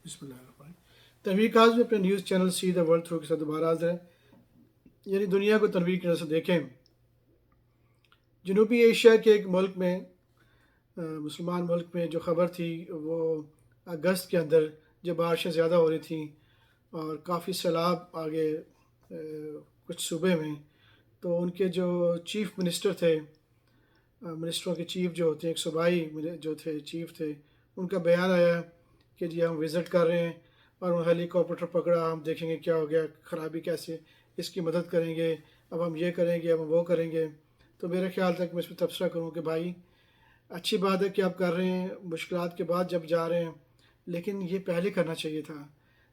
بسم اللہ الرحمن الرحیم۔ تنویر کاظمی اپنے news channel see the world through کے ساتھ دوبارہ حاضر ہے۔ یعنی دنیا کو تنویر کی نظر سے دیکھیں۔ جنوبی ایشیا کے ایک ملک میں، مسلمان ملک میں جو خبر تھی وہ اگست کے اندر جب بارشیں زیادہ ہو رہی تھیں اور کافی سیلاب آگے کچھ صوبے میں، تو ان کے جو چیف منسٹر تھے، منسٹروں کے چیف جو ہوتے ہیں، ایک صوبائی جو تھے چیف تھے، ان کا بیان آیا کہ جی ہم وزٹ کر رہے ہیں اور انہوں ہیلی کاپٹر پکڑا، ہم دیکھیں گے کیا ہو گیا، خرابی کیسے، اس کی مدد کریں گے، اب ہم یہ کریں گے، اب ہم وہ کریں گے۔ تو میرے خیال تک میں اس پہ تبصرہ کروں کہ بھائی اچھی بات ہے کہ آپ کر رہے ہیں مشکلات کے بعد جب جا رہے ہیں، لیکن یہ پہلے کرنا چاہیے تھا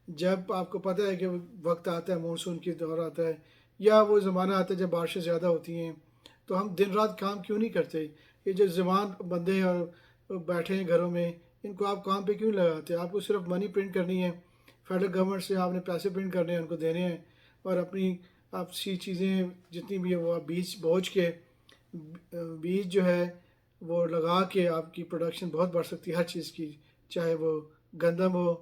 جب آپ کو پتہ ہے کہ وقت آتا ہے، مونسون کی دور آتا ہے یا وہ زمانہ آتا ہے جب بارشیں زیادہ ہوتی ہیں، تو ہم دن رات کام کیوں نہیں کرتے؟ یہ جو زبان بندے ہیں اور بیٹھے ہیں گھروں میں، ان کو آپ کام پہ کیوں لگاتے؟ آپ کو صرف منی پرنٹ کرنی ہے، فیڈرل گورنمنٹ سے آپ نے پیسے پرنٹ کرنے ہیں، ان کو دینے ہیں، اور اپنی آپ سی چیزیں جتنی بھی ہیں وہ آپ بیج بوجھ کے بیج جو ہے وہ لگا کے آپ کی پروڈکشن بہت بڑھ سکتی ہے ہر چیز کی، چاہے وہ گندم ہو،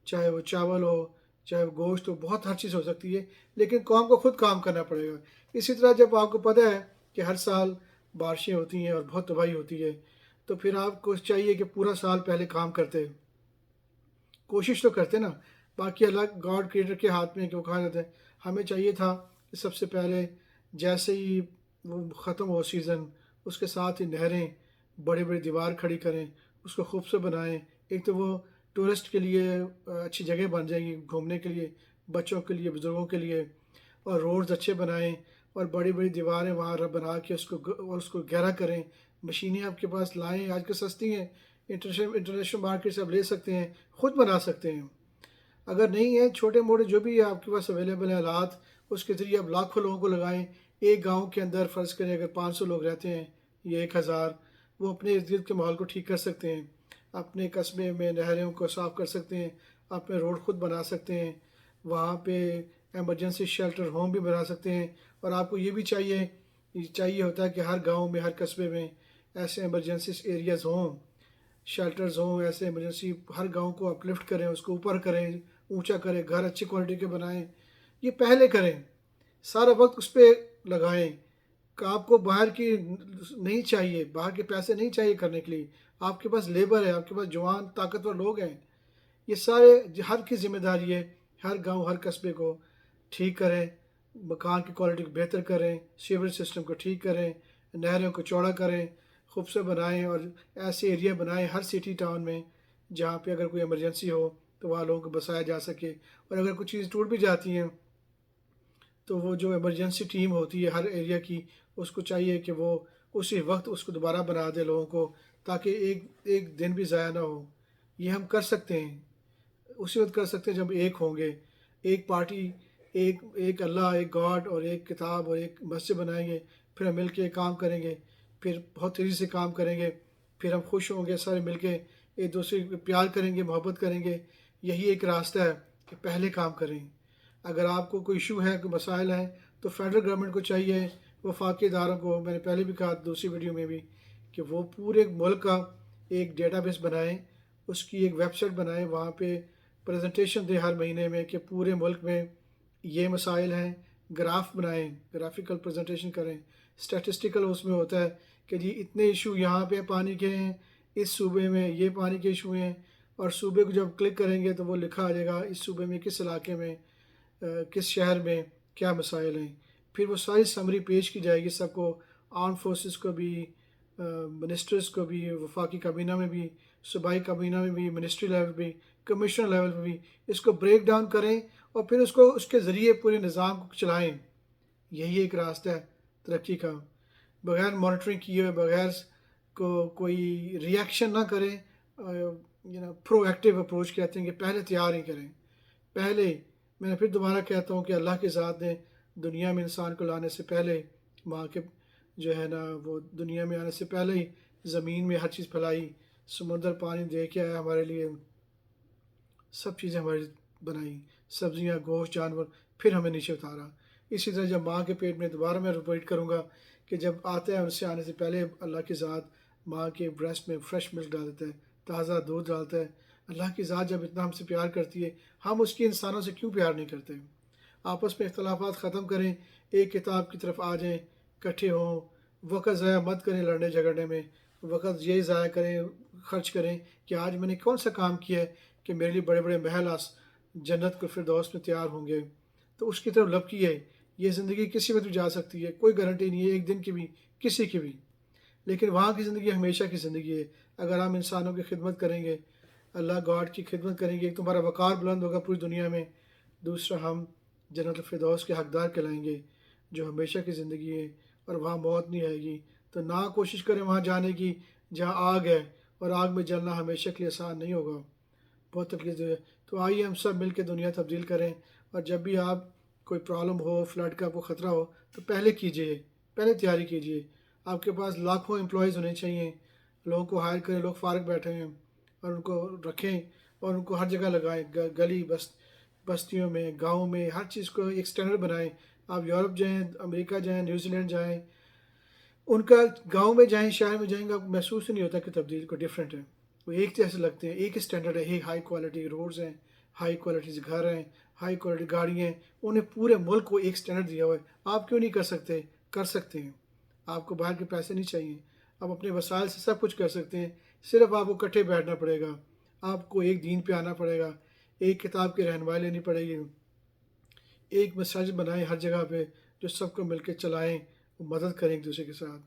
چاہے وہ چاول ہو، چاہے وہ گوشت ہو، بہت ہر چیز ہو سکتی ہے، لیکن قوم کو خود کام کرنا پڑے گا۔ اسی طرح جب آپ کو پتہ ہے کہ ہر سال بارشیں ہوتی ہیں اور بہت تباہی ہوتی ہے، تو پھر آپ کو چاہیے کہ پورا سال پہلے کام کرتے، کوشش تو کرتے نا۔ باقی اللہ گاڈ کریٹر کے ہاتھ میں کہ وہ کہا جاتا ہے، ہمیں چاہیے تھا کہ سب سے پہلے جیسے ہی وہ ختم ہو سیزن، اس کے ساتھ ہی نہریں بڑی بڑی دیوار کھڑی کریں، اس کو خوبصورت بنائیں۔ ایک تو وہ ٹورسٹ کے لیے اچھی جگہ بن جائیں گی گھومنے کے لیے، بچوں کے لیے، بزرگوں کے لیے، اور روڈز اچھے بنائیں اور بڑی بڑی دیواریں وہاں بنا کے اس کو گہرا کریں۔ مشینیں آپ کے پاس لائیں، آج کل سستی ہیں، انٹرنیشنل مارکیٹ سے آپ لے سکتے ہیں، خود بنا سکتے ہیں۔ اگر نہیں ہے، چھوٹے موٹے جو بھی آپ کے پاس اویلیبل ہیں آلات، اس کے ذریعے آپ لاکھوں لوگوں کو لگائیں۔ ایک گاؤں کے اندر فرض کریں اگر 500 لوگ رہتے ہیں یا 1000، وہ اپنے ارد گرد کے ماحول کو ٹھیک کر سکتے ہیں، اپنے قصبے میں نہروں کو صاف کر سکتے ہیں، اپنے روڈ خود بنا سکتے ہیں، وہاں پہ ایمرجنسی شیلٹر ہوم بھی بنا سکتے ہیں۔ اور آپ کو یہ بھی چاہیے ہوتا ہے کہ ہر گاؤں میں، ہر قصبے میں ایسے ایمرجنسی ایریاز ہوں، شیلٹرز ہوں، ایسے ایمرجنسی، ہر گاؤں کو اپ لفٹ کریں، اس کو اوپر کریں، اونچا کریں، گھر اچھی کوالٹی کے بنائیں۔ یہ پہلے کریں، سارا وقت اس پہ لگائیں کہ آپ کو باہر کی نہیں چاہیے، باہر کے پیسے نہیں چاہیے کرنے کے لیے، آپ کے پاس لیبر ہے، آپ کے پاس جوان طاقتور لوگ ہیں۔ یہ سارے ہر کی ذمہ داری ہے، ہر گاؤں ہر قصبے کو ٹھیک کریں، مکان کی کوالٹی کو بہتر کریں، سیوریج سسٹم کو ٹھیک کریں، نہروں کو چوڑا کریں، خوبصورت بنائیں، اور ایسے ایریا بنائیں ہر سٹی ٹاؤن میں جہاں پہ اگر کوئی ایمرجنسی ہو تو وہاں لوگوں کو بسایا جا سکے۔ اور اگر کچھ چیز ٹوٹ بھی جاتی ہیں تو وہ جو ایمرجنسی ٹیم ہوتی ہے ہر ایریا کی، اس کو چاہیے کہ وہ اسی وقت اس کو دوبارہ بنا دے لوگوں کو، تاکہ ایک دن بھی ضائع نہ ہو۔ یہ ہم کر سکتے ہیں، اسی وقت کر سکتے ہیں جب ایک ہوں گے، ایک پارٹی، ایک اللہ، ایک گاڈ اور ایک کتاب اور ایک مسجد بنائیں گے، پھر ہم مل کے کام کریں گے، پھر بہت تیزی سے کام کریں گے، پھر ہم خوش ہوں گے سارے مل کے، ایک دوسرے کو پیار کریں گے، محبت کریں گے۔ یہی ایک راستہ ہے کہ پہلے کام کریں۔ اگر آپ کو کوئی ایشو ہے، کوئی مسائل ہیں، تو فیڈرل گورنمنٹ کو چاہیے، وفاقی اداروں کو، میں نے پہلے بھی کہا دوسری ویڈیو میں بھی، کہ وہ پورے ملک کا ایک ڈیٹا بیس بنائیں، اس کی ایک ویب سائٹ بنائیں، وہاں پہ پریزنٹیشن دیں ہر مہینے میں کہ پورے ملک میں یہ مسائل ہیں، گراف بنائیں، گرافیکل پریزنٹیشن کریں، اسٹیٹسٹیکل اس میں ہوتا ہے کہ جی اتنے ایشو یہاں پہ پانی کے ہیں، اس صوبے میں یہ پانی کے ایشو ہیں، اور صوبے کو جب کلک کریں گے تو وہ لکھا آ جائے گا اس صوبے میں کس علاقے میں، کس شہر میں کیا مسائل ہیں۔ پھر وہ ساری سمری پیش کی جائے گی سب کو، آرم فورسز کو بھی، منسٹرز کو بھی، وفاقی کابینہ میں بھی، صوبائی کابینہ میں بھی، منسٹری لیول بھی، کمشنر لیول پہ بھی، اس کو بریک ڈاؤن کریں اور پھر اس کے ذریعے پورے نظام کو چلائیں۔ یہی ایک راستہ ہے ترقی کا، بغیر مانیٹرنگ کیے ہوئے، بغیر کوئی ری ایکشن نہ کریں۔ پرو ایکٹیو اپروچ کہتے ہیں کہ پہلے تیار ہی کریں، پہلے۔ میں پھر دوبارہ کہتا ہوں کہ اللہ کی ذات نے دنیا میں انسان کو لانے سے پہلے، ماں کے جو ہے نا وہ دنیا میں آنے سے پہلے ہی زمین میں ہر چیز پھیلائی، سمندر پانی دے کے آیا ہمارے لیے، سب چیزیں ہماری بنائی، سبزیاں، گوشت، جانور، پھر ہمیں نیچے اتارا۔ اسی طرح جب ماں کے پیٹ میں، دوبارہ میں رپورٹ کروں گا کہ جب آتا ہے اس سے آنے سے پہلے اللہ کی ذات ماں کے بریسٹ میں فریش ملک ڈال دیتا ہے، تازہ دودھ ڈالتا ہے، اللہ کی ذات جب اتنا ہم سے پیار کرتی ہے، ہم اس کی انسانوں سے کیوں پیار نہیں کرتے؟ آپس میں اختلافات ختم کریں، ایک کتاب کی طرف آ جائیں، اکٹھے ہوں، وقت ضائع مت کریں لڑنے جھگڑنے میں، وقت یہ ضائع کریں، خرچ کریں کہ آج میں نے کون سا کام کیا ہے کہ میرے لیے بڑے بڑے محل جنت کو فردوس میں تیار ہوں گے، تو اس کی طرف لپکی ہے۔ یہ زندگی کسی وقت بھی جا سکتی ہے، کوئی گارنٹی نہیں ہے ایک دن کی بھی، کسی کی بھی، لیکن وہاں کی زندگی ہمیشہ کی زندگی ہے۔ اگر ہم انسانوں کی خدمت کریں گے، اللہ گاڈ کی خدمت کریں گے، ایک تمہارا وقار بلند ہوگا پوری دنیا میں، دوسرا ہم جنت الفردوس کے حقدار کہلائیں گے جو ہمیشہ کی زندگی ہے اور وہاں موت نہیں آئے گی۔ تو نہ کوشش کریں وہاں جانے کی جہاں آگ ہے، اور آگ میں جلنا ہمیشہ کے لیے آسان نہیں ہوگا، بہت تکلیف ہے۔ تو آئیے ہم سب مل کے دنیا تبدیل کریں، اور جب بھی آپ کوئی پرابلم ہو، فلڈ کا آپ کو خطرہ ہو، تو پہلے کیجئے، پہلے تیاری کیجئے۔ آپ کے پاس لاکھوں امپلائیز ہونے چاہیے، لوگوں کو ہائر کریں، لوگ فارغ بیٹھے ہیں اور ان کو رکھیں اور ان کو ہر جگہ لگائیں، گلی بستیوں میں، گاؤں میں، ہر چیز کو ایک سٹینڈرڈ بنائیں۔ آپ یورپ جائیں، امریکہ جائیں، نیوزی لینڈ جائیں، ان کا گاؤں میں جائیں، شہر میں جائیں گے، آپ کو محسوس ہی نہیں ہوتا کہ تبدیلی کو ڈفرینٹ ہے، وہ ایک جیسے لگتے ہیں، ایک اسٹینڈرڈ ہے، ایک ہائی کوالٹی روڈز ہیں، ہائی کوالٹی گھر ہیں، ہائی کوالٹی گاڑیاں ہیں، انہیں پورے ملک کو ایک اسٹینڈرڈ دیا ہوا ہے۔ آپ کیوں نہیں کر سکتے؟ کر سکتے ہیں۔ آپ کو باہر کے پیسے نہیں چاہیے، آپ اپنے وسائل سے سب کچھ کر سکتے ہیں، صرف آپ کو اکٹھے بیٹھنا پڑے گا، آپ کو ایک دین پہ آنا پڑے گا، ایک کتاب کی رہنمائی لینی پڑے گی، ایک مساجد بنائیں ہر جگہ پہ جو سب کو مل کے چلائیں، وہ مدد کریں ایک دوسرے کے ساتھ۔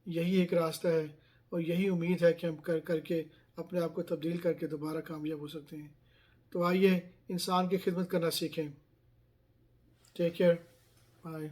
یہی ایک راستہ ہے اور یہی امید ہے کہ ہم کر کے اپنے آپ کو تبدیل کر کے دوبارہ کامیاب ہو سکتے ہیں۔ تو آئیے انسان کی خدمت کرنا سیکھیں۔ Take care, bye.